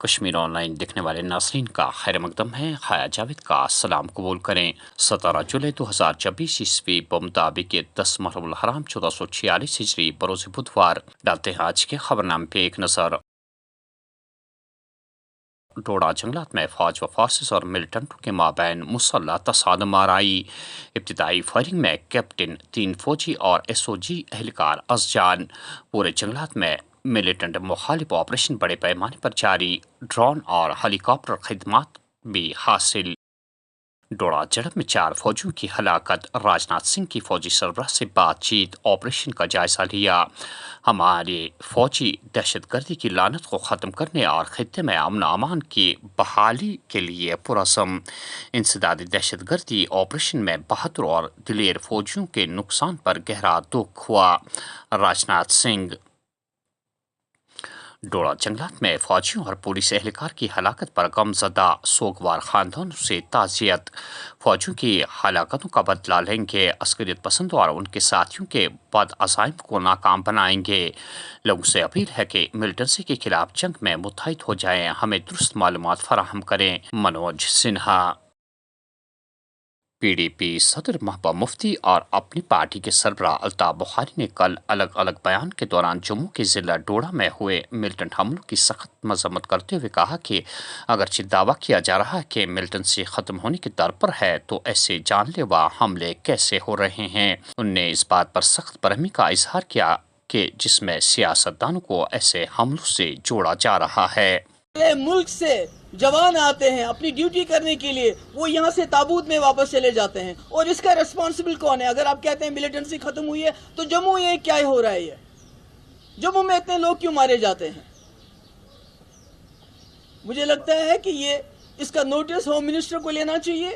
Kashmir on line دیکھنے والے ناظرین کا خیر مقدم ہے. خیا جاوید کا سلام قبول کریں. 17 جولائی 2024 عیسوی بمطابق 10 محرم الحرام 1446 ہجری بروز بدھوار. ڈالتے ہیں آج کے خبرنامے پہ ایک نظر. ڈوڑا جنگلات میں فوج و فورسز اور ملیٹنٹوں کے مابین مسلح تصادم آرائی. ابتدائی فائرنگ میں کیپٹن 3 فوجی اور SOG اہلکار از جان. پورے جنگلات میں ملیٹنٹ مخالف آپریشن بڑے پیمانے پر جاری. ڈرون اور ہیلی کاپٹر خدمات بھی حاصل. ڈوڑا جھڑپ میں 4 فوجیوں کی ہلاکت. راج ناتھ سنگھ کی فوجی سربراہ سے بات چیت. آپریشن کا جائزہ لیا. ہمارے فوجی دہشت گردی کی لعنت کو ختم کرنے اور خطے میں امن و امان کی بحالی کے لیے پرعزم. انسداد دہشت گردی آپریشن میں 72 اور دلیر فوجیوں کے نقصان پر گہرا دکھ ہوا. راج ناتھ سنگھ. ڈوڑا جنگلات میں فوجیوں اور پولیس اہلکار کی ہلاکت پر غمزدہ. سوگوار خاندانوں سے تعزیت. فوجیوں کی ہلاکتوں کا بدلہ لیں گے. عسکریت پسندوں اور ان کے ساتھیوں کے بد عزائم کو ناکام بنائیں گے. لوگوں سے اپیل ہے کہ ملیٹنسی کے خلاف جنگ میں متحد ہو جائیں. ہمیں درست معلومات فراہم کریں. منوج سنہا. PDP صدر محبوبہ مفتی اور اپنی پارٹی کے سربراہ الطاف بخاری نے کل الگ الگ بیان کے دوران جموں کے ضلع ڈوڑا میں ہوئے ملیٹنٹ حملوں کی سخت مذمت کرتے ہوئے کہا کہ اگرچہ دعویٰ کیا جا رہا ہے کہ ملیٹنسی ختم ہونے کی در پر ہے تو ایسے جان لیوا حملے کیسے ہو رہے ہیں. انہوں نے اس بات پر سخت برہمی کا اظہار کیا کہ جس میں سیاستدانوں کو ایسے حملوں سے جوڑا جا رہا ہے. ملک سے جوان آتے ہیں اپنی ڈیوٹی کرنے کے لیے، وہ یہاں سے تابوت میں واپس چلے جاتے ہیں، اور اس کا ریسپانسبل کون ہے؟ اگر آپ کہتے ہیں ملیٹنسی ختم ہوئی ہے تو جموں یہ کیا ہو رہا ہے؟ یہ جموں میں اتنے لوگ کیوں مارے جاتے ہیں؟ مجھے لگتا ہے کہ اس کا نوٹس ہوم منسٹر کو لینا چاہیے،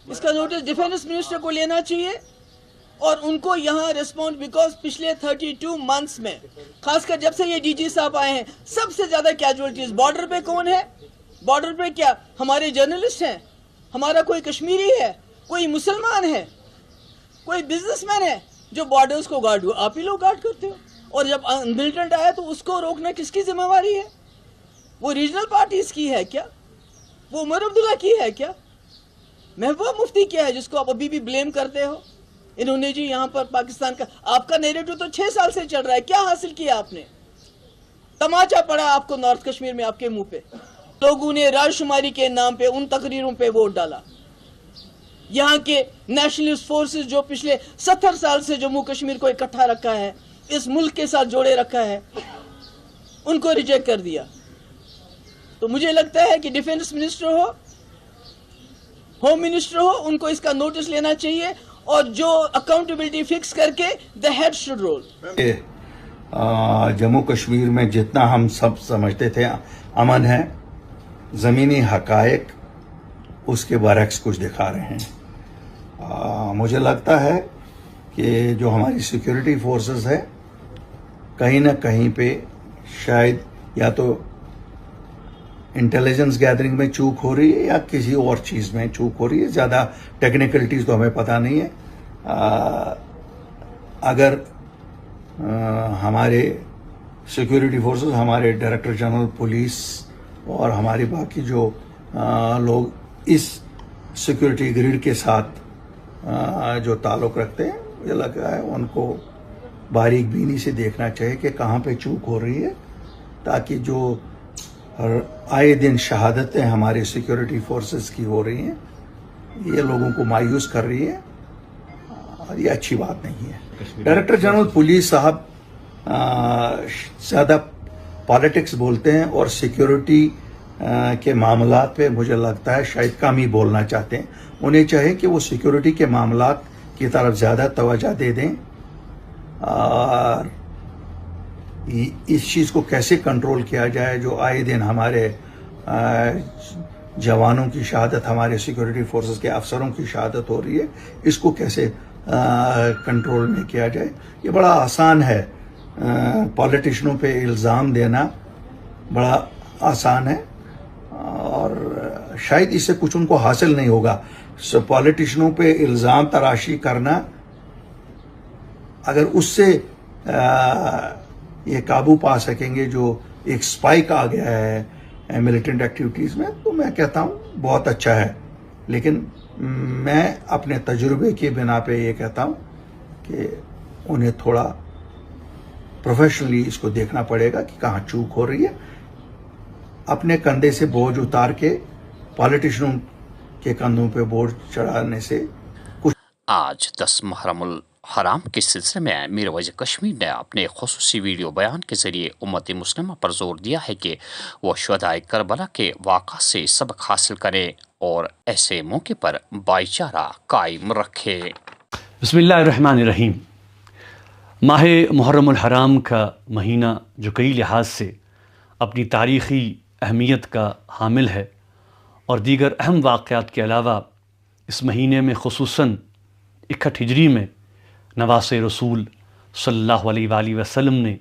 اس کا نوٹس ڈیفینس منسٹر کو لینا چاہیے، اور ان کو یہاں ریسپونڈ، بیکاز پچھلے 32 منتھس میں، خاص کر جب سے یہ DG صاحب آئے ہیں، سب سے زیادہ کیجولیٹیز بارڈر پہ کون ہے؟ بارڈر پہ کیا ہمارے جرنلسٹ ہیں؟ ہمارا کوئی کشمیری ہے؟ کوئی مسلمان ہے؟ کوئی بزنس مین ہے جو بارڈرز کو گارڈ ہوا؟ آپ ہی لوگ گارڈ کرتے ہو. اور جب ملیٹنٹ آیا تو اس کو روکنا کس کی ذمہ داری ہے؟ وہ ریجنل پارٹیز کی ہے کیا؟ وہ عمر عبداللہ کی ہے کیا؟ محبوبہ مفتی کیا ہے جس کو آپ ابھی بھی بلیم کرتے ہو؟ انہوں نے یہاں پر پاکستان کا، آپ کا نیریٹو تو 6 سال سے چل رہا ہے. کیا حاصل کیا آپ نے؟ تماچا پڑا آپ کو نارتھ کشمیر میں، آپ کے منہ پہ. لوگوں نے رائے شماری کے نام پہ ان تقریروں پہ ووٹ ڈالا. یہاں کے نیشنلسٹ فورسز جو پچھلے 70 سال سے جموں کشمیر کو اکٹھا رکھا ہے، اس ملک کے ساتھ جوڑے رکھا ہے، ان کو ریجیکٹ کر دیا. تو مجھے لگتا ہے کہ ڈیفینس منسٹر ہو، ہوم منسٹر ہو، ان کو اس کا نوٹس لینا چاہیے، اور جو اکاؤنٹیبلٹی فکس کر کے the head should roll. Jammu Kashmir میں جتنا ہم سب سمجھتے تھے امن ہے، زمینی حقائق اس کے برعکس کچھ دکھا رہے ہیں. مجھے لگتا ہے کہ جو ہماری سیکیورٹی فورسز ہے کہیں نہ کہیں پہ شاید یا تو انٹیلیجنس گیدرنگ میں چوک ہو رہی ہے یا کسی اور چیز میں چوک ہو رہی ہے. زیادہ ٹیکنیکلٹیز تو ہمیں پتہ نہیں ہے. اگر ہمارے سیکیورٹی فورسز، ہمارے ڈائریکٹر جنرل پولیس اور ہمارے باقی جو لوگ اس سیکیورٹی گریڈ کے ساتھ جو تعلق رکھتے ہیں، مجھے لگتا ہے ان کو باریک بینی سے دیکھنا چاہیے کہ کہاں پہ چوک ہو رہی ہے، تاکہ جو آئے دن شہادتیں ہمارے سیکیورٹی فورسز کی ہو رہی ہیں یہ لوگوں کو مایوس کر رہی ہے، اور یہ اچھی بات نہیں ہے. ڈائریکٹر جنرل پولیس صاحب زیادہ پالیٹکس بولتے ہیں اور سیکیورٹی کے معاملات پہ مجھے لگتا ہے شاید کم ہی بولنا چاہتے ہیں. انہیں چاہے کہ وہ سیکیورٹی کے معاملات کی طرف زیادہ توجہ دے دیں، اور اس چیز کو کیسے کنٹرول کیا جائے جو آئے دن ہمارے جوانوں کی شہادت، ہمارے سیکیورٹی فورسز کے افسروں کی شہادت ہو رہی ہے، اس کو کیسے کنٹرول میں کیا جائے. یہ بڑا آسان ہے، پولیٹیشنوں پہ الزام دینا بڑا آسان ہے، اور شاید اس سے کچھ ان کو حاصل نہیں ہوگا. پولیٹیشنوں پہ الزام تراشی کرنا، اگر اس سے یہ قابو پا سکیں گے جو ایک سپائک آ گیا ہے ملیٹنٹ ایکٹیویٹیز میں، تو میں کہتا ہوں بہت اچھا ہے، لیکن میں اپنے تجربے کی بنا پہ یہ کہتا ہوں کہ انہیں تھوڑا پروفیشنلی اس کو دیکھنا پڑے گا کہ کہاں چوک ہو رہی ہے. اپنے کندھے سے بوجھ اتار کے پالیٹیشنوں کے کندھوں پہ بوجھ چڑھانے سے آج 10 محرم الحرام کے سلسلے میں میر وزیر کشمیر نے اپنے خصوصی ویڈیو بیان کے ذریعے امت مسلمہ پر زور دیا ہے کہ وہ شہدائے کربلا کے واقعہ سے سبق حاصل کریں اور ایسے موقع پر بھائی چارہ قائم رکھے. بسم اللہ الرحمن الرحیم. ماہ محرم الحرام کا مہینہ جو کئی لحاظ سے اپنی تاریخی اہمیت کا حامل ہے اور دیگر اہم واقعات کے علاوہ اس مہینے میں خصوصاً 61 ہجری میں نواس رسول صلی اللہ علیہ وآلہ وسلم نے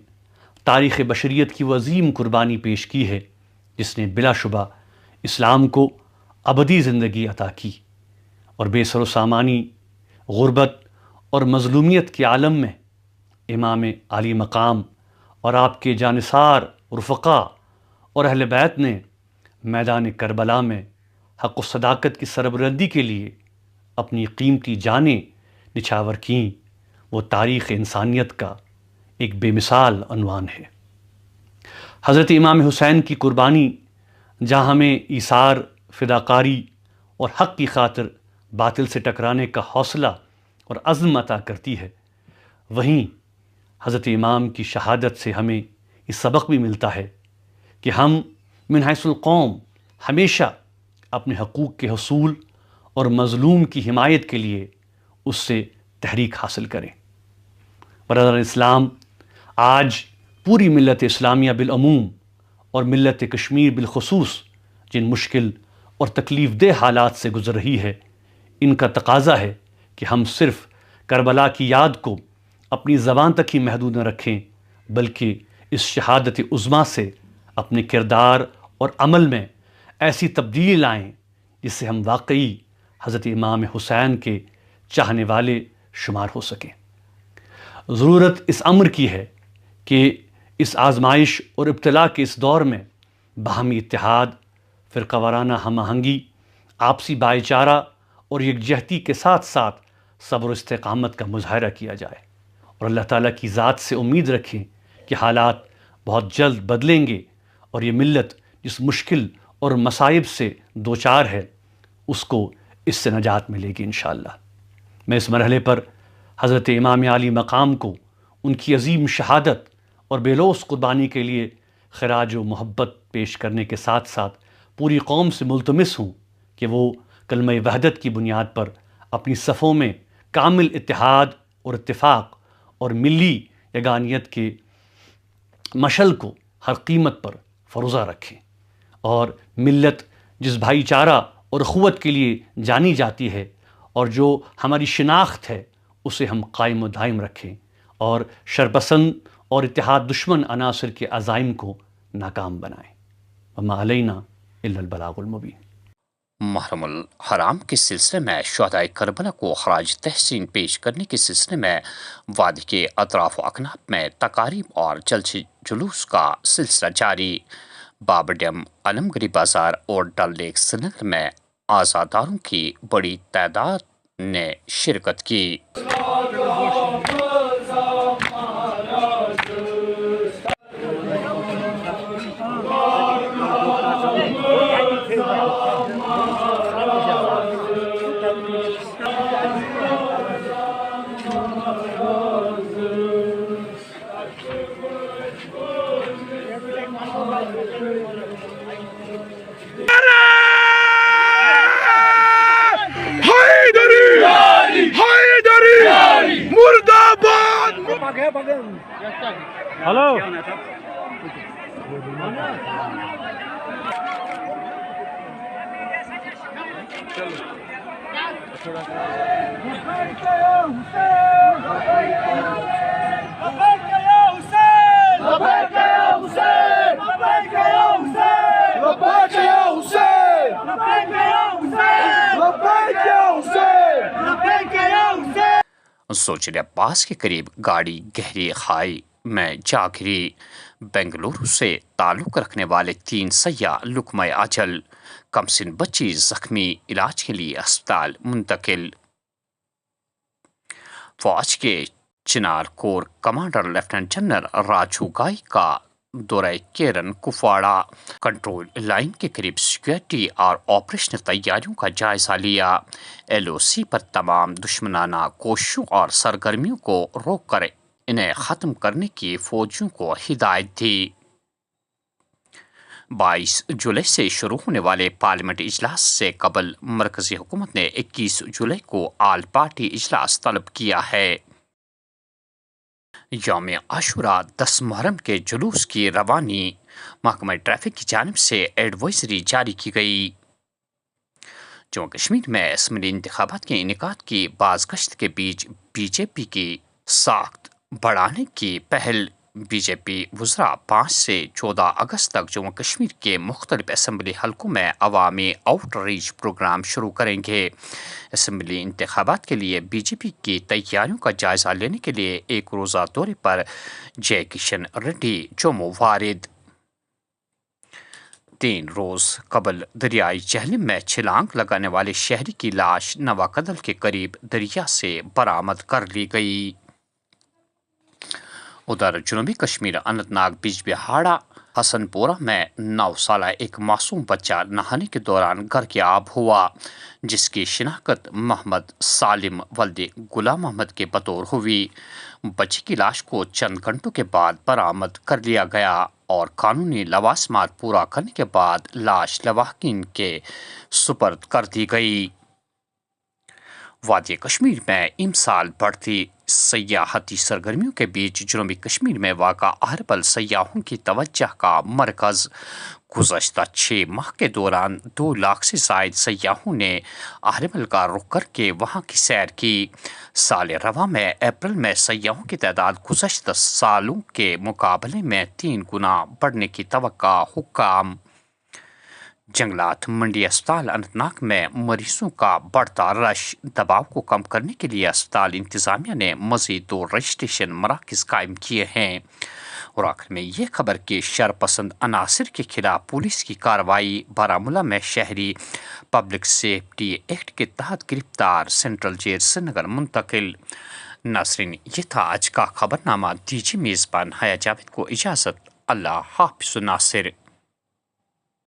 تاریخ بشریت کی وہ عظیم قربانی پیش کی ہے جس نے بلا شبہ اسلام کو ابدی زندگی عطا کی اور بے سر و سامانی غربت اور مظلومیت کے عالم میں امام عالی مقام اور آپ کے جانثار رفقا اور اہل بیت نے میدان کربلا میں حق و صداقت کی سربلندی کے لیے اپنی قیمتی جانیں نچھاور کیں. وہ تاریخ انسانیت کا ایک بے مثال عنوان ہے. حضرت امام حسین کی قربانی جہاں ہمیں ایثار، فداکاری اور حق کی خاطر باطل سے ٹکرانے کا حوصلہ اور عزم عطا کرتی ہے، وہیں حضرت امام کی شہادت سے ہمیں یہ سبق بھی ملتا ہے کہ ہم من حیث القوم ہمیشہ اپنے حقوق کے حصول اور مظلوم کی حمایت کے لیے اس سے تحریک حاصل کریں. برادر اسلام، آج پوری ملت اسلامیہ بالعموم اور ملت کشمیر بالخصوص جن مشکل اور تکلیف دہ حالات سے گزر رہی ہے، ان کا تقاضا ہے کہ ہم صرف کربلا کی یاد کو اپنی زبان تک ہی محدود نہ رکھیں، بلکہ اس شہادت عظمیٰ سے اپنے کردار اور عمل میں ایسی تبدیلی لائیں جس سے ہم واقعی حضرت امام حسین کے چاہنے والے شمار ہو سکیں. ضرورت اس امر کی ہے کہ اس آزمائش اور ابتلا کے اس دور میں باہمی اتحاد، فرقہ وارانہ ہم آہنگی، آپسی بھائی چارہ اور یکجہتی کے ساتھ ساتھ صبر و استقامت کا مظاہرہ کیا جائے اور اللہ تعالیٰ کی ذات سے امید رکھیں کہ حالات بہت جلد بدلیں گے اور یہ ملت جس مشکل اور مصائب سے دوچار ہے اس کو اس سے نجات ملے گی انشاءاللہ. میں اس مرحلے پر حضرت امام عالی مقام کو ان کی عظیم شہادت اور بے لوث قربانی کے لیے خراج و محبت پیش کرنے کے ساتھ ساتھ پوری قوم سے ملتمس ہوں کہ وہ کلمہ وحدت کی بنیاد پر اپنی صفوں میں کامل اتحاد اور اتفاق اور ملی یگانیت کے مشعل کو ہر قیمت پر فروزہ رکھیں اور ملت جس بھائی چارہ اور اخوت کے لیے جانی جاتی ہے اور جو ہماری شناخت ہے اسے ہم قائم و دائم رکھیں اور شرپسند اور اتحاد دشمن عناصر کے عزائم کو ناکام بنائیں. وما علینا الا البلاغ المبین. محرم الحرام کے سلسلے میں شہدائے کربلا کو خراج تحسین پیش کرنے کے سلسلے میں وادی کے اطراف و اکناف میں تقاریب اور جلسے جلوس کا سلسلہ جاری. بابر ڈیم، علمگری بازار اور ڈل لیک سری نگر میں عزاداروں کی بڑی تعداد نے شرکت کی. ہلو زوجر عباس کے قریب گاڑی گہری کھائی میں جا گری۔ بنگلورو سے تعلق رکھنے والے 3 سیاح لقمہ اجل، کم سن بچی زخمی، علاج کے لیے اسپتال منتقل۔ فوج کے Chinar corps commander lieutenant general Raju Ghai کا دورہ کیرن کپواڑہ، کنٹرول لائن کے قریب سیکورٹی اور آپریشنل تیاریوں کا جائزہ لیا۔ LOC پر تمام دشمنانہ کوششوں اور سرگرمیوں کو روک کر انہیں ختم کرنے کی فوجیوں کو ہدایت دی۔ 22 جولائی سے شروع ہونے والے پارلیمنٹ اجلاس سے قبل مرکزی حکومت نے 21 جولائی کو آل پارٹی اجلاس طلب کیا ہے۔ یوم عاشوراء 10 محرم کے جلوس کی روانی، محکمہ ٹریفک کی جانب سے ایڈوائزری جاری کی گئی۔ جموں کشمیر میں اسمبلی انتخابات کے انعقاد کی بازگشت کے بیچ BJP کی ساخت بڑھانے کی پہل۔ BJP وزراء 5 سے 14 اگست تک جموں کشمیر کے مختلف اسمبلی حلقوں میں عوامی آؤٹ ریچ پروگرام شروع کریں گے۔ اسمبلی انتخابات کے لیے BJP کی تیاریوں کا جائزہ لینے کے لیے ایک روزہ دورے پر جے کشن ریڈی جموں وارد۔ 3 روز قبل دریائے جہلم میں چھلانگ لگانے والے شہری کی لاش نواکدل کے قریب دریا سے برآمد کر لی گئی۔ ادھر جنوبی کشمیر اننت ناگ بیج بہاڑا حسن پورہ میں 9 سالہ ایک معصوم بچہ نہانے کے دوران غرقیاب ہوا، جس کی شناخت محمد سالم ولد غلام محمد کے بطور ہوئی۔ بچے کی لاش کو چند گھنٹوں کے بعد برآمد کر لیا گیا اور قانونی لوازمات پورا کرنے کے بعد لاش لواحقین کے سپرد کر دی گئی۔ وادی کشمیر میں امسال بڑھتی سیاحتی سرگرمیوں کے بیچ جنوبی کشمیر میں واقع اہربل سیاحوں کی توجہ کا مرکز۔ گزشتہ 6 ماہ کے دوران 2 لاکھ سے زائد سیاحوں نے اہربل کا رخ کر کے وہاں کی سیر کی۔ سال رواں میں اپریل میں سیاحوں کی تعداد گزشتہ سالوں کے مقابلے میں 3 گنا بڑھنے کی توقع۔ حکام جنگلات منڈی اسپتال اننت ناگ میں مریضوں کا بڑھتا رش، دباؤ کو کم کرنے کے لیے اسپتال انتظامیہ نے مزید 2 رجسٹریشن مراکز قائم کیے ہیں۔ اور آخر میں یہ خبر کہ شرپسند عناصر کے خلاف پولیس کی کارروائی، بارہمولہ میں شہری پبلک سیفٹی ایکٹ کے تحت گرفتار، سینٹرل جیل سری نگر منتقل۔ ناظرین، یہ تھا آج کا خبر نامہ۔ دیجیے میزبان حیا جاوید کو اجازت۔ اللہ حافظ ناصر۔